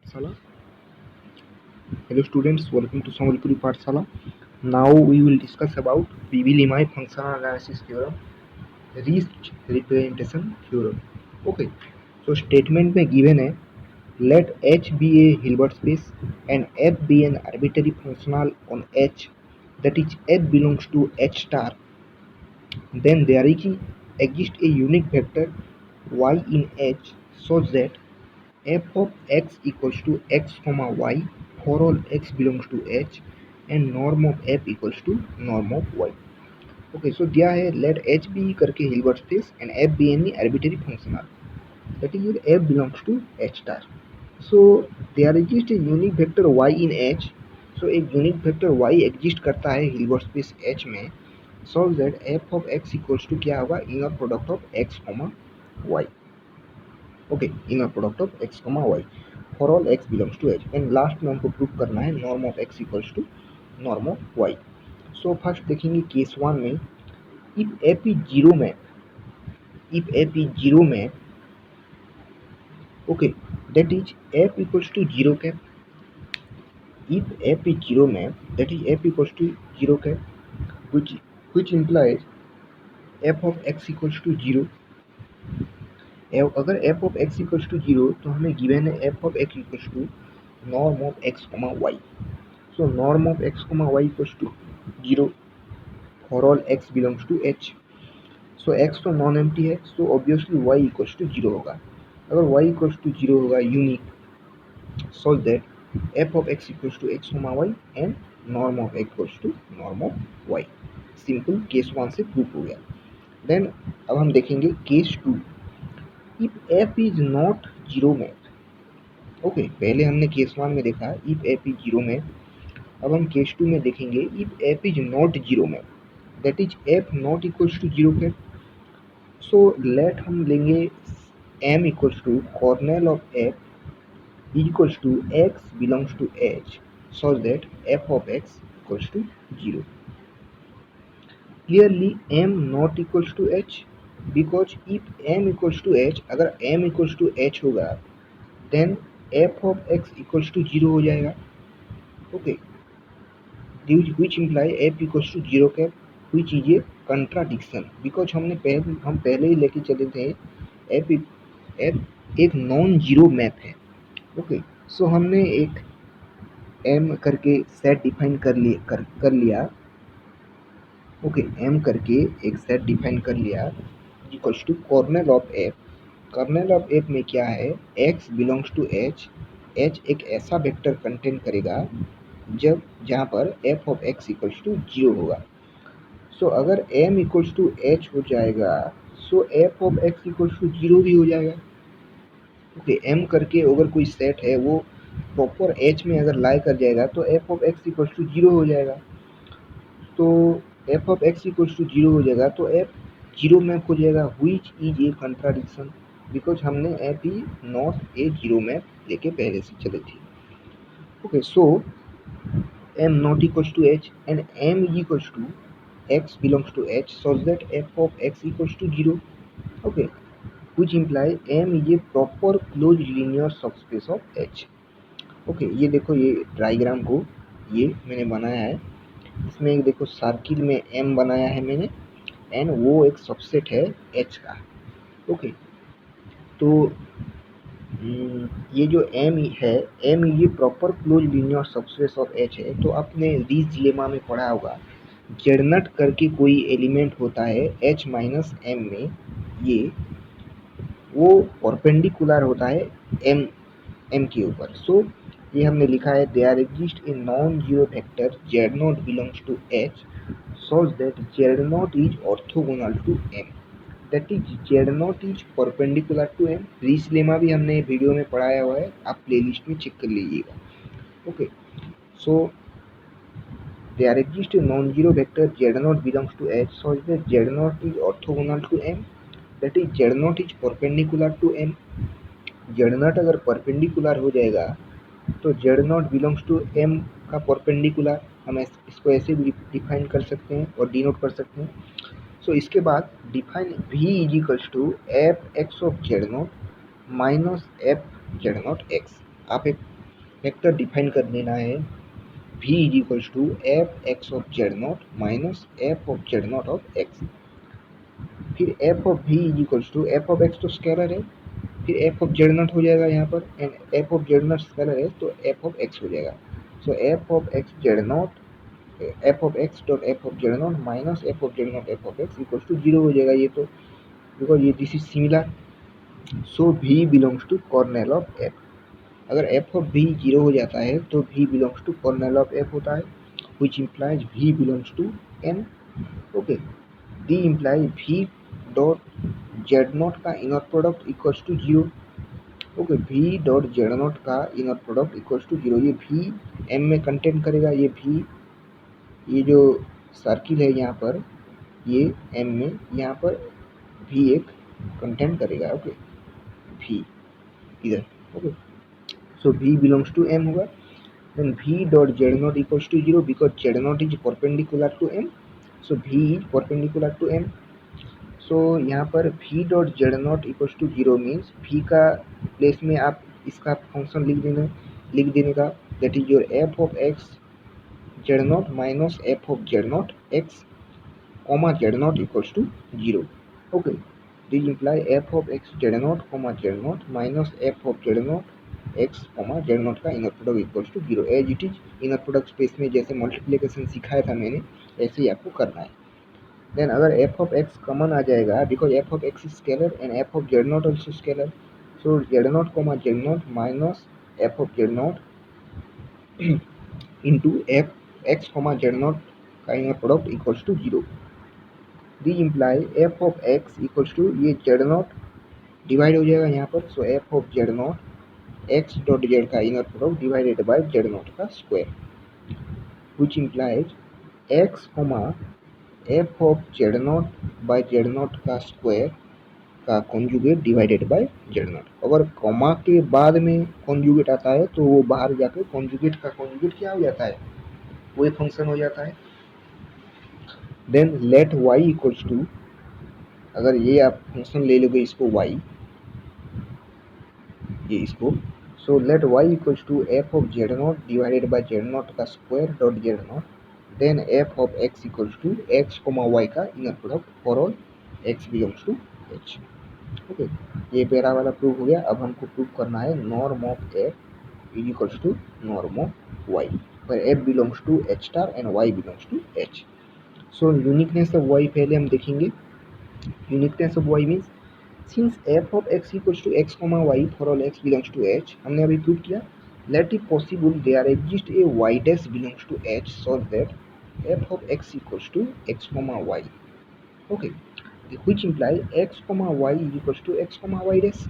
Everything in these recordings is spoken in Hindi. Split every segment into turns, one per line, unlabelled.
Pathshala. Hello students, welcome to Sambalpuri Pathshala. Now we will discuss about Pv-Limai functional analysis theorem, reached representation theorem. Okay, so statement में given है let H be a Hilbert space and F be an arbitrary functional on H, that is F belongs to H star, then there exists a unique vector y in H such that f of x equals to x comma y for all x belongs to H and norm of f equals to norm of y. Okay, so दिया है let H be करके Hilbert space and f be any arbitrary functional, that is f belongs to H star. So there exists a unique vector y in H. So एक unique vector y exist करता है हिल्बर्ट स्पेस H में, so that f of x equals to क्या होगा inner product of x comma y. Okay, inner product of x comma y for all x belongs to H and last में हमको प्रूव करना है norm of x equals to norm of y. So first देखेंगे केस वन में if f is जीरो में, if f is जीरो में, okay, that is f equals to zero cap. If f is zero में, that is f equals to zero cap, which implies f of x equals to zero. अगर f of x equals to zero तो हमें गिवन है f of x equals to norm of x comma y. So norm of x comma y equals to 0 for all x belongs to H. So x तो नॉन एम्प्टी है, so obviously y equals to 0 होगा. अगर y equals to 0 होगा unique, so that f of x equals to x comma y and norm of x equals to norm of y. Simple case one से प्रूफ हो गया. देन अब हम देखेंगे case two. If f is not zero में, ओके, पहले हमने केस वन में देखा इफ f इज जीरो में, अब हम केस टू में देखेंगे if f is not zero में, that is f not equals to zero के. सो लेट हम लेंगे m equals to kernel of f is equals to x belongs to h so that f of x equals to zero. Clearly m not equals to h, because if m equals to h, अगर m इक्वल्स टू h होगा then f of x equals to zero हो जाएगा. Okay, which imply f equals to 0 cap, which is a contradiction because हम पहले ही लेके चले थे f एक नॉन जीरो मैप है. ओके, सो हमने एक m करके सेट डिफाइन कर लिया. ओके, m करके एक सेट डिफाइन कर लिया equals to kernel of f. Kernel of f में क्या है, x belongs to h. h एक ऐसा वेक्टर कंटेन करेगा जब जहाँ पर f of x equals to zero होगा. सो अगर m इक्वल्स टू h हो जाएगा so f of x equals to zero भी हो जाएगा. ओके, m करके अगर कोई सेट है वो प्रॉपर h में अगर लाई कर जाएगा तो f of x equals to zero हो जाएगा. तो f of x equals to zero हो जाएगा तो f जीरो मैप हो जाएगा, which is a contradiction because हमने f is not a zero map लेके पहले से चले थे. Okay, so m not equals to h and m is equals to x belongs to h such that f of x equals to 0. Okay, which implies m is a proper closed linear subspace of h. Okay, ये देखो ये डायग्राम को ये मैंने बनाया है, इसमें एक देखो सर्किल में m बनाया है मैंने एंड वो एक सबसेट है h का. ओके, तो ये जो m है, m ये proper close linear subspace of h है. तो आपने रीज लेमा में पढ़ा होगा जेड नट करके कोई एलिमेंट होता है h माइनस m में, ये वो परपेंडिकुलर होता है m के ऊपर. सो ये हमने लिखा है there exist a non zero vector z naught belongs to h such that z naught is orthogonal to m, that is z naught is perpendicular to m. Riesz lemma भी हमने वीडियो में पढ़ाया हुआ है, आप प्लेलिस्ट में चेक कर लीजिएगा. Okay, so there exists a non-zero vector z0 belongs to h such that z0 is orthogonal to m, that is z0 is perpendicular to m. z0 अगर परपेंडिकुलर हो जाएगा तो z0 बिलोंग्स टू m का परपेंडिकुलर, हम इसको ऐसे भी डिफाइन कर सकते हैं और डिनोट कर सकते हैं. सो इसके बाद define v is equals to f x of z naught minus f z naught x. आप एक वेक्टर डिफाइन कर देना है v is equals to f x of z naught minus f of z naught of x. फिर f of v is equals to f of x तो स्केलर है, फिर एफ ऑफ जेड नॉट हो जाएगा यहाँ पर, and f of z naught scalar है तो एफ ऑफ एक्स हो जाएगा। So f of x z naught f of x dot f of z naught minus f of z naught f of x equals to zero हो जाएगा। ये तो बिकॉज ये this is similar, so v belongs to kernel of f। अगर f ऑफ v जीरो हो जाता है तो v belongs to kernel of f होता है, which implies v belongs to n। Okay, d implies v dot z naught का inner product equals to zero. Okay, v dot z naught का inner product equals to zero. ये v m में कंटेंट करेगा, ये v, ये जो सर्किल है यहाँ पर, ये m में यहाँ पर v एक कंटेंट करेगा। ओके, v इधर। Okay, so v belongs to m होगा। then v dot z naught equals to 0 because z naught is perpendicular to m, so v is perpendicular to m। so यहाँ पर v dot z naught equals to 0 means v का प्लेस में आप इसका फंक्शन लिख देने का, that is your f of x z naught minus f of z naught x comma z naught equals to 0। okay, this imply f of x z naught comma z naught minus f of z naught x comma z naught का inner product equals to 0 as it is. Inner product space में जैसे मल्टीप्लिकेशन सिखाया था मैंने, ऐसे ही आपको करना है। देन अगर f of x कॉमन आ जाएगा, because f of x is scalar and f of z naught also scalar, so z naught comma z naught minus f of z naught into f x comma z naught का inner product equals to 0। The imply f of x equals to ये जेड नॉट डिवाइड हो जाएगा यहाँ पर, so f of z naught x dot z का inner product divided by z naught का square, which implies x comma f of z naught by z naught का स्क्वायर का conjugate divided by z naught. अगर कॉमा के बाद में कॉन्जुगेट आता है तो वो बाहर जाकर कॉन्जुगेट का कॉन्जुगेट क्या हो जाता है, वही फंक्शन हो जाता है। Then let y equals to, अगर ये आप फंक्शन ले लोगे इसको y, ये इसको, so let y equals to f of z naught divided by z naught का square dot z naught, then f of x equals to x comma y का inner product for all x belongs to h। Okay, ये पहला वाला प्रूव हो गया। अब हमको प्रूव करना है norm of f is equals to norm of y, where f belongs to h star and y belongs to h। So uniqueness of y पहले हम देखेंगे। Uniqueness of y means since f of x equals to x comma y for all x belongs to h, हमने अभी प्रूव किया, let it possible there exist a y dash belongs to h so that f of x equals to x comma y। okay, which imply x comma y is equals to x comma y dash।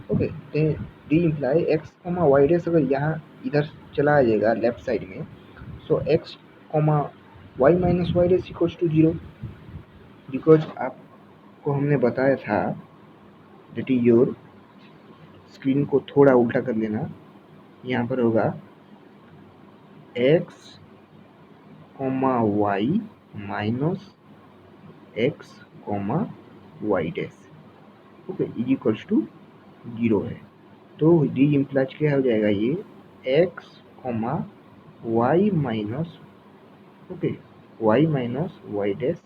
okay, they imply x comma y dash अगर यहाँ इधर चला जाएगा लेफ्ट साइड में, so x comma y minus y dash equals to 0, because आपको हमने बताया था that is your, स्क्रीन को थोड़ा उल्टा कर लेना, यहाँ पर होगा x comma y minus x comma y dash, okay, is equals to 0 है। तो डी इम्प्लाइज क्या हो जाएगा, ये x comma y minus, okay, y minus y dash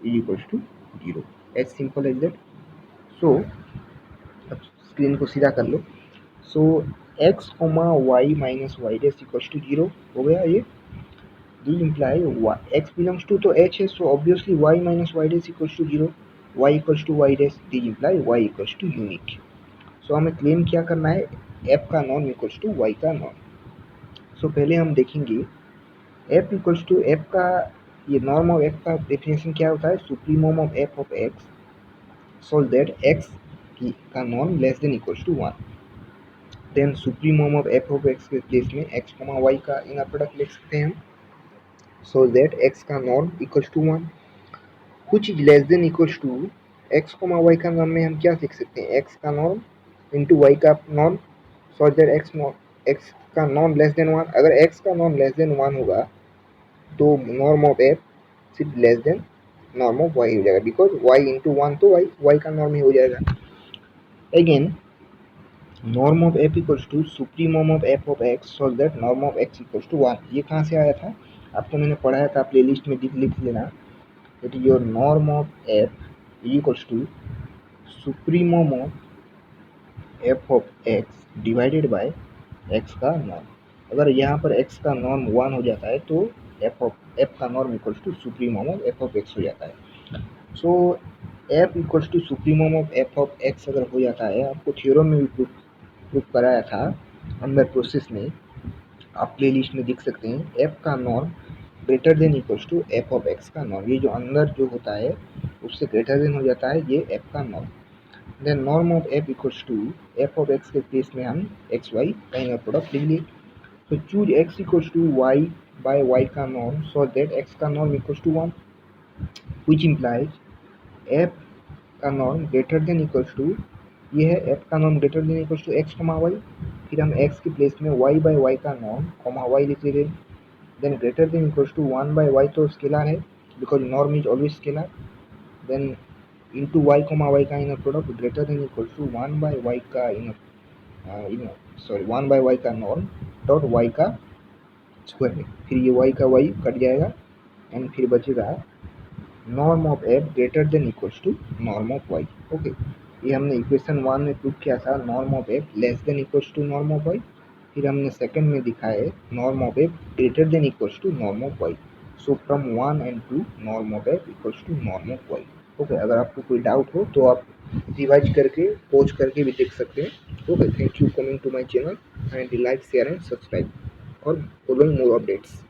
is equals to 0, as simple as that. So अब स्क्रीन को सीधा कर लो, so x comma y minus y dash equals to 0 हो गया। ये d imply x belongs to तो h है, so obviously y minus y dash equals to 0, y equals to y dash, d imply y equals to unique. So हमें क्लेम क्या करना है, f का नॉर्म इक्वल्स टू y का नॉर्म। सो पहले हम देखेंगे f इक्वल्स टू f का, ये नॉर्म ऑफ f का डेफिनेशन क्या होता है, supremum of f of x so that x की का norm less than equals to 1। Then supremum of f of x के प्लेस में x कॉमा y का इनर प्रोडक्ट लिख सकते हैं हम, so that x का नॉर्म इक्वल्स टू 1, कुछ is less than equals to x comma y का नॉर्म में हम क्या लिख सकते हैं, x का नॉर्म इंटू y का नॉर्म, सो दैट x का नॉर्म लेस देन 1। अगर x का नॉर्म लेस देन 1 होगा तो नॉर्म ऑफ f सिर्फ less than norm of y हो जाएगा, बिकॉज y इंटू 1 तो y का नॉर्म ही हो जाएगा। Again norm of f equals to supremum of f of x so that norm of x equals to 1। ये कहाँ से आया था? आपको मैंने पढ़ाया था, प्लेलिस्ट में लिख लेना। That is your norm of f equals to supremum of f of x divided by x का नॉर्म। अगर यहाँ पर एक्स का नॉर्म 1 हो जाता है तो एफ का norm equals to supremum of f of x हो जाता है। So f equals to supremum of f of x अगर हो जाता है, आपको थ्योरम में भी प्रूफ कराया था अंडर प्रोसेस में, आप प्ले लिस्ट में देख सकते हैं। एफ का norm greater than equals to f of x का नॉर्म, ये जो अंदर जो होता है उससे ग्रेटर देन हो जाता है ये एफ का norm. Then norm of f equals to f of x के केस में हम एक्स वाई का इनर प्रोडक्ट लिख लिए। तो choose x equals to y by y का नॉर्म सो दैट एक्स का norm equals to 1, which implies f का norm greater than equals to, ये है एफ का norm greater than equals to x comma y. फिर हम एक्स के प्लेस में वाई बाय वाई का नॉर्म कॉमा वाई लिख लेते हैं। Then greater than equals to 1 by y, तो स्केलर है because norm is always scalar. Then into y comma y का inner product greater than equals to 1 by y का वन बाय वाई का नॉर्म डॉट वाई का स्क्वायर है। फिर ये वाई का वाई कट जाएगा एंड फिर बचेगा norm of f greater than equals to norm of y. Okay, ये हमने इक्वेशन 1 में प्रूव किया था, norm of f less than equals to norm of y. फिर हमने सेकंड में दिखाया है norm of f greater than equals to norm of y. So from 1 and 2 norm of f equals to norm of y. Okay, अगर आपको कोई डाउट हो तो आप रिवाइज करके पॉज करके भी देख सकते हैं। Okay, thank you coming to my channel and like share and subscribe और फॉलोइंग मोर अपडेट्स।